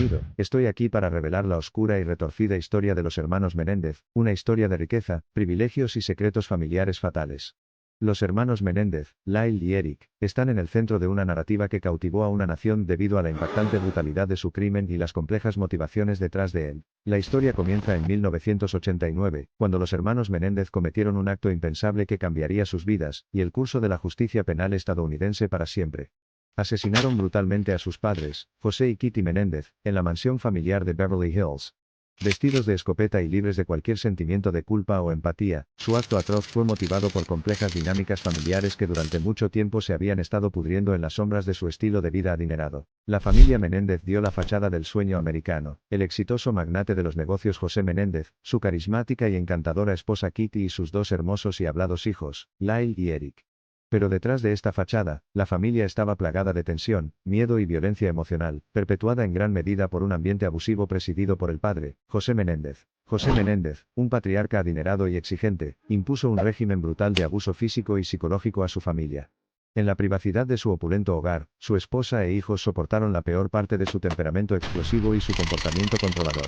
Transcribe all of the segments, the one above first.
Bienvenido, estoy aquí para revelar la oscura y retorcida historia de los hermanos Menéndez, una historia de riqueza, privilegios y secretos familiares fatales. Los hermanos Menéndez, Lyle y Eric, están en el centro de una narrativa que cautivó a una nación debido a la impactante brutalidad de su crimen y las complejas motivaciones detrás de él. La historia comienza en 1989, cuando los hermanos Menéndez cometieron un acto impensable que cambiaría sus vidas, y el curso de la justicia penal estadounidense para siempre. Asesinaron brutalmente a sus padres, José y Kitty Menéndez, en la mansión familiar de Beverly Hills. Vestidos de escopeta y libres de cualquier sentimiento de culpa o empatía, su acto atroz fue motivado por complejas dinámicas familiares que durante mucho tiempo se habían estado pudriendo en las sombras de su estilo de vida adinerado. La familia Menéndez dio la fachada del sueño americano, el exitoso magnate de los negocios José Menéndez, su carismática y encantadora esposa Kitty y sus dos hermosos y hablados hijos, Lyle y Eric. Pero detrás de esta fachada, la familia estaba plagada de tensión, miedo y violencia emocional, perpetuada en gran medida por un ambiente abusivo presidido por el padre, José Menéndez. José Menéndez, un patriarca adinerado y exigente, impuso un régimen brutal de abuso físico y psicológico a su familia. En la privacidad de su opulento hogar, su esposa e hijos soportaron la peor parte de su temperamento explosivo y su comportamiento controlador.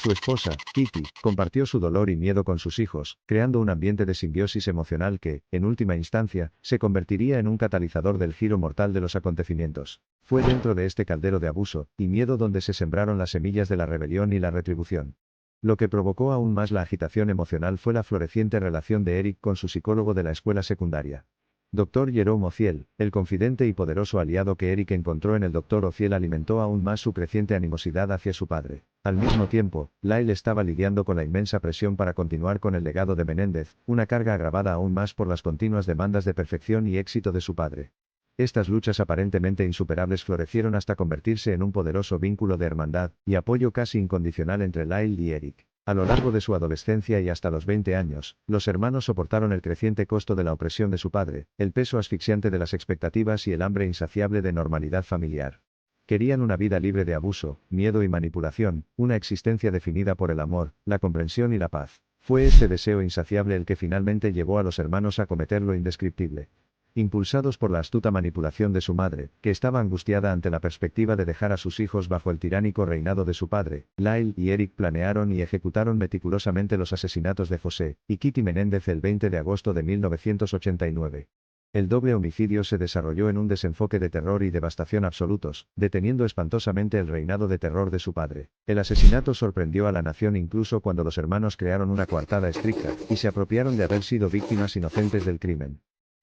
Su esposa, Kitty, compartió su dolor y miedo con sus hijos, creando un ambiente de simbiosis emocional que, en última instancia, se convertiría en un catalizador del giro mortal de los acontecimientos. Fue dentro de este caldero de abuso y miedo donde se sembraron las semillas de la rebelión y la retribución. Lo que provocó aún más la agitación emocional fue la floreciente relación de Eric con su psicólogo de la escuela secundaria. Dr. Jerome Ociel, el confidente y poderoso aliado que Eric encontró en el Dr. Ociel alimentó aún más su creciente animosidad hacia su padre. Al mismo tiempo, Lyle estaba lidiando con la inmensa presión para continuar con el legado de Menéndez, una carga agravada aún más por las continuas demandas de perfección y éxito de su padre. Estas luchas aparentemente insuperables florecieron hasta convertirse en un poderoso vínculo de hermandad y apoyo casi incondicional entre Lyle y Eric. A lo largo de su adolescencia y hasta los 20 años, los hermanos soportaron el creciente costo de la opresión de su padre, el peso asfixiante de las expectativas y el hambre insaciable de normalidad familiar. Querían una vida libre de abuso, miedo y manipulación, una existencia definida por el amor, la comprensión y la paz. Fue este deseo insaciable el que finalmente llevó a los hermanos a cometer lo indescriptible. Impulsados por la astuta manipulación de su madre, que estaba angustiada ante la perspectiva de dejar a sus hijos bajo el tiránico reinado de su padre, Lyle y Eric planearon y ejecutaron meticulosamente los asesinatos de José y Kitty Menéndez el 20 de agosto de 1989. El doble homicidio se desarrolló en un desenfoque de terror y devastación absolutos, deteniendo espantosamente el reinado de terror de su padre. El asesinato sorprendió a la nación incluso cuando los hermanos crearon una coartada estricta y se apropiaron de haber sido víctimas inocentes del crimen.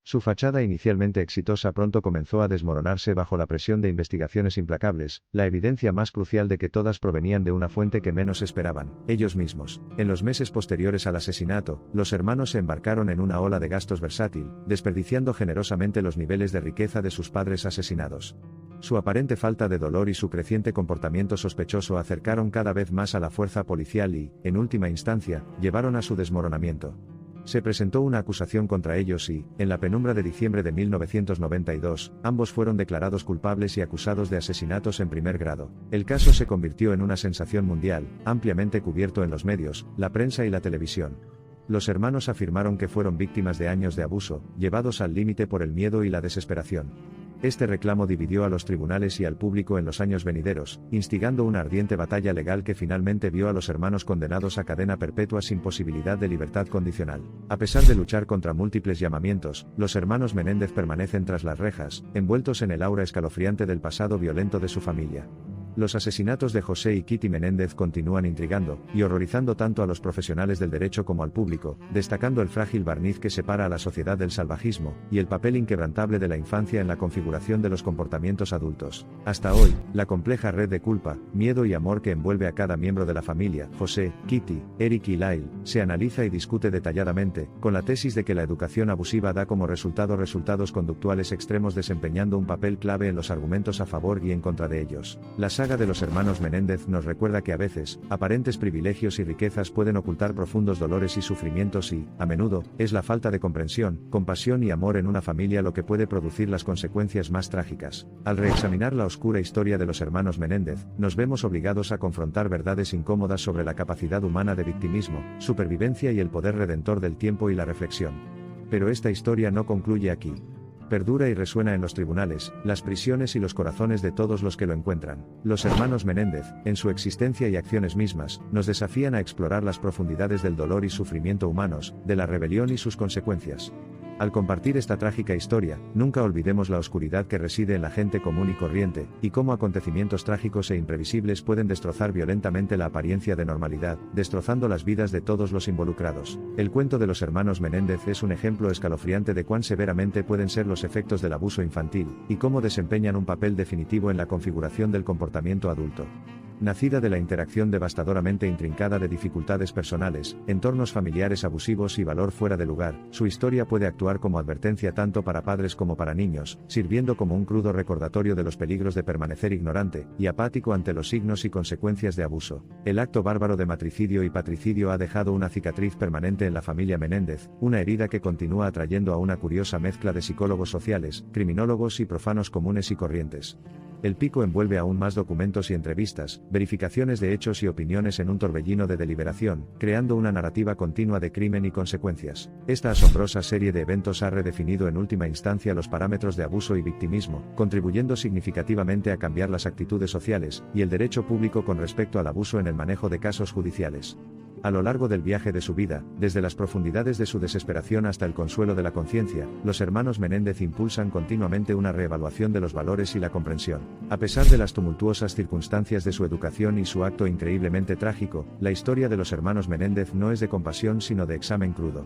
Su fachada inicialmente exitosa pronto comenzó a desmoronarse bajo la presión de investigaciones implacables, la evidencia más crucial de que todas provenían de una fuente que menos esperaban, ellos mismos. En los meses posteriores al asesinato, los hermanos se embarcaron en una ola de gastos versátil, desperdiciando generosamente los niveles de riqueza de sus padres asesinados. Su aparente falta de dolor y su creciente comportamiento sospechoso acercaron cada vez más a la fuerza policial y, en última instancia, llevaron a su desmoronamiento. Se presentó una acusación contra ellos y, en la penumbra de diciembre de 1992, ambos fueron declarados culpables y acusados de asesinatos en primer grado. El caso se convirtió en una sensación mundial, ampliamente cubierto en los medios, la prensa y la televisión. Los hermanos afirmaron que fueron víctimas de años de abuso, llevados al límite por el miedo y la desesperación. Este reclamo dividió a los tribunales y al público en los años venideros, instigando una ardiente batalla legal que finalmente vio a los hermanos condenados a cadena perpetua sin posibilidad de libertad condicional. A pesar de luchar contra múltiples llamamientos, los hermanos Menéndez permanecen tras las rejas, envueltos en el aura escalofriante del pasado violento de su familia. Los asesinatos de José y Kitty Menéndez continúan intrigando y horrorizando tanto a los profesionales del derecho como al público, destacando el frágil barniz que separa a la sociedad del salvajismo y el papel inquebrantable de la infancia en la configuración de los comportamientos adultos. Hasta hoy, la compleja red de culpa, miedo y amor que envuelve a cada miembro de la familia, José, Kitty, Eric y Lyle, se analiza y discute detalladamente, con la tesis de que la educación abusiva da como resultado resultados conductuales extremos desempeñando un papel clave en los argumentos a favor y en contra de ellos. La saga de los hermanos Menéndez nos recuerda que a veces, aparentes privilegios y riquezas pueden ocultar profundos dolores y sufrimientos y, a menudo, es la falta de comprensión, compasión y amor en una familia lo que puede producir las consecuencias más trágicas. Al reexaminar la oscura historia de los hermanos Menéndez, nos vemos obligados a confrontar verdades incómodas sobre la capacidad humana de victimismo, supervivencia y el poder redentor del tiempo y la reflexión. Pero esta historia no concluye aquí. Perdura y resuena en los tribunales, las prisiones y los corazones de todos los que lo encuentran. Los hermanos Menéndez, en su existencia y acciones mismas, nos desafían a explorar las profundidades del dolor y sufrimiento humanos, de la rebelión y sus consecuencias. Al compartir esta trágica historia, nunca olvidemos la oscuridad que reside en la gente común y corriente, y cómo acontecimientos trágicos e imprevisibles pueden destrozar violentamente la apariencia de normalidad, destrozando las vidas de todos los involucrados. El cuento de los hermanos Menéndez es un ejemplo escalofriante de cuán severamente pueden ser los efectos del abuso infantil, y cómo desempeñan un papel definitivo en la configuración del comportamiento adulto. Nacida de la interacción devastadoramente intrincada de dificultades personales, entornos familiares abusivos y valor fuera de lugar, su historia puede actuar como advertencia tanto para padres como para niños, sirviendo como un crudo recordatorio de los peligros de permanecer ignorante y apático ante los signos y consecuencias de abuso. El acto bárbaro de matricidio y patricidio ha dejado una cicatriz permanente en la familia Menéndez, una herida que continúa atrayendo a una curiosa mezcla de psicólogos sociales, criminólogos y profanos comunes y corrientes. El pico envuelve aún más documentos y entrevistas, verificaciones de hechos y opiniones en un torbellino de deliberación, creando una narrativa continua de crimen y consecuencias. Esta asombrosa serie de eventos ha redefinido en última instancia los parámetros de abuso y victimismo, contribuyendo significativamente a cambiar las actitudes sociales y el derecho público con respecto al abuso en el manejo de casos judiciales. A lo largo del viaje de su vida, desde las profundidades de su desesperación hasta el consuelo de la conciencia, los hermanos Menéndez impulsan continuamente una reevaluación de los valores y la comprensión. A pesar de las tumultuosas circunstancias de su educación y su acto increíblemente trágico, la historia de los hermanos Menéndez no es de compasión sino de examen crudo.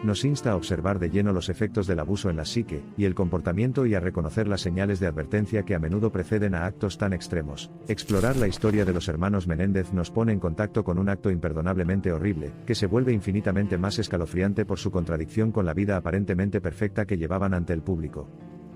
Nos insta a observar de lleno los efectos del abuso en la psique y el comportamiento y a reconocer las señales de advertencia que a menudo preceden a actos tan extremos. Explorar la historia de los hermanos Menéndez nos pone en contacto con un acto imperdonablemente horrible, que se vuelve infinitamente más escalofriante por su contradicción con la vida aparentemente perfecta que llevaban ante el público.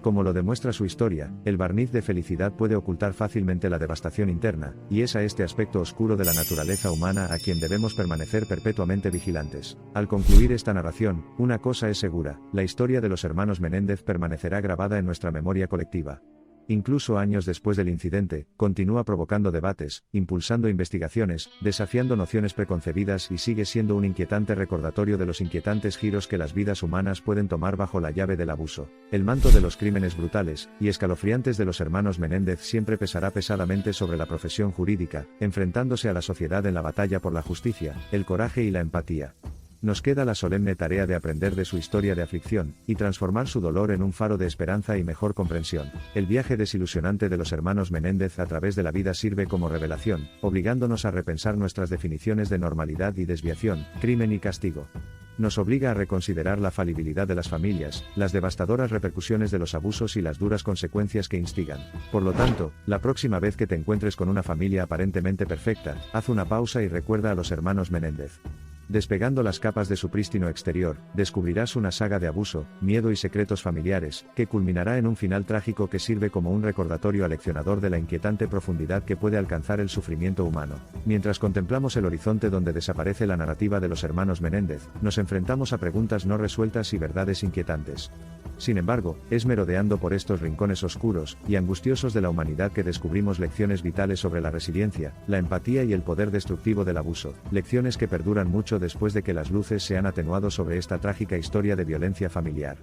Como lo demuestra su historia, el barniz de felicidad puede ocultar fácilmente la devastación interna, y es a este aspecto oscuro de la naturaleza humana a quien debemos permanecer perpetuamente vigilantes. Al concluir esta narración, una cosa es segura, la historia de los hermanos Menéndez permanecerá grabada en nuestra memoria colectiva. Incluso años después del incidente, continúa provocando debates, impulsando investigaciones, desafiando nociones preconcebidas y sigue siendo un inquietante recordatorio de los inquietantes giros que las vidas humanas pueden tomar bajo la llave del abuso. El manto de los crímenes brutales y escalofriantes de los hermanos Menéndez siempre pesará pesadamente sobre la profesión jurídica, enfrentándose a la sociedad en la batalla por la justicia, el coraje y la empatía. Nos queda la solemne tarea de aprender de su historia de aflicción, y transformar su dolor en un faro de esperanza y mejor comprensión. El viaje desilusionante de los hermanos Menéndez a través de la vida sirve como revelación, obligándonos a repensar nuestras definiciones de normalidad y desviación, crimen y castigo. Nos obliga a reconsiderar la falibilidad de las familias, las devastadoras repercusiones de los abusos y las duras consecuencias que instigan. Por lo tanto, la próxima vez que te encuentres con una familia aparentemente perfecta, haz una pausa y recuerda a los hermanos Menéndez. Despegando las capas de su prístino exterior, descubrirás una saga de abuso, miedo y secretos familiares, que culminará en un final trágico que sirve como un recordatorio aleccionador de la inquietante profundidad que puede alcanzar el sufrimiento humano. Mientras contemplamos el horizonte donde desaparece la narrativa de los hermanos Menéndez, nos enfrentamos a preguntas no resueltas y verdades inquietantes. Sin embargo, es merodeando por estos rincones oscuros y angustiosos de la humanidad que descubrimos lecciones vitales sobre la resiliencia, la empatía y el poder destructivo del abuso, lecciones que perduran mucho después de que las luces se han atenuado sobre esta trágica historia de violencia familiar.